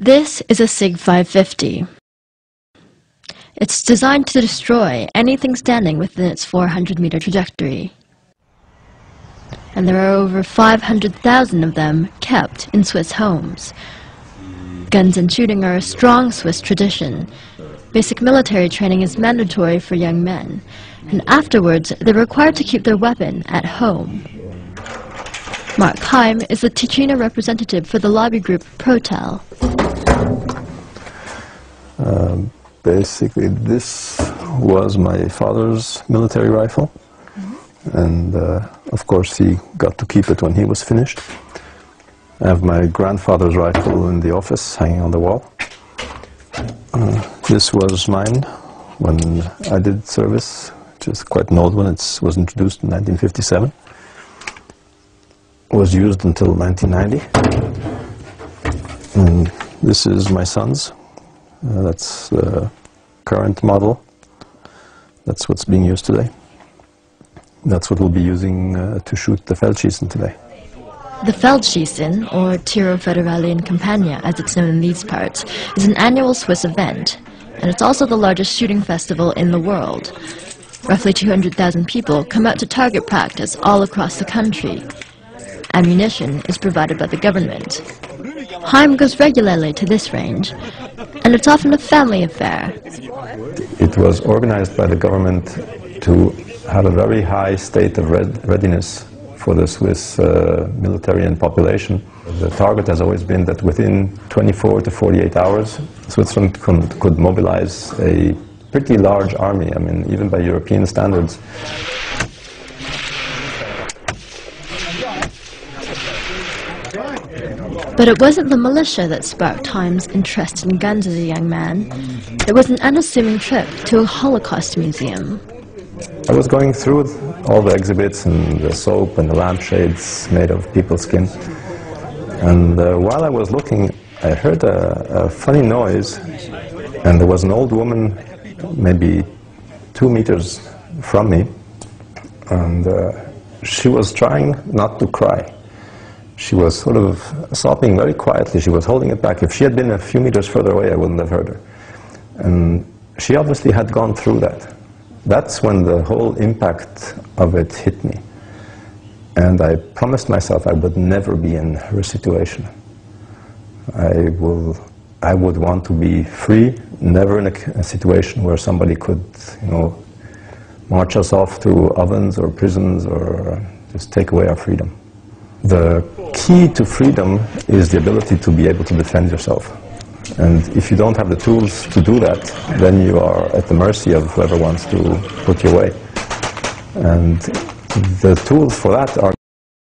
This is a SIG 550. It's designed to destroy anything standing within its 400-meter trajectory. And there are over 500,000 of them kept in Swiss homes. Guns and shooting are a strong Swiss tradition. Basic military training is mandatory for young men, and afterwards they're required to keep their weapon at home. Mark Heim is the Ticino representative for the lobby group Protel. Basically, this was my father's military rifle, and of course he got to keep it when he was finished. I have my grandfather's rifle in the office, hanging on the wall. This was mine when I did service, which is quite an old one. It was introduced in 1957. Was used until 1990. And this is my son's. That's the current model. That's what's being used today. That's what we'll be using to shoot the Feldschießen today. The Feldschießen, or Tiro Federale in Campagna as it's known in these parts, is an annual Swiss event, and it's also the largest shooting festival in the world. Roughly 200,000 people come out to target practice all across the country. Ammunition is provided by the government. Heim goes regularly to this range, and it's often a family affair. It was organized by the government to have a very high state of readiness for the Swiss military and population. The target has always been that within 24 to 48 hours, Switzerland could mobilize a pretty large army, I mean, even by European standards. But it wasn't the militia that sparked Heim's interest in guns as a young man. It was an unassuming trip to a Holocaust museum. I was going through all the exhibits and the soap and the lampshades made of people's skin. And while I was looking, I heard a funny noise, and there was an old woman maybe 2 meters from me, and she was trying not to cry. She was sort of sobbing very quietly. She was holding it back. If she had been a few meters further away, I wouldn't have heard her. And she obviously had gone through that. That's when the whole impact of it hit me. And I promised myself I would never be in her situation. I would want to be free, never in a situation where somebody could, march us off to ovens or prisons or just take away our freedom. The key to freedom is the ability to be able to defend yourself. And if you don't have the tools to do that, then you are at the mercy of whoever wants to put you away. And the tools for that are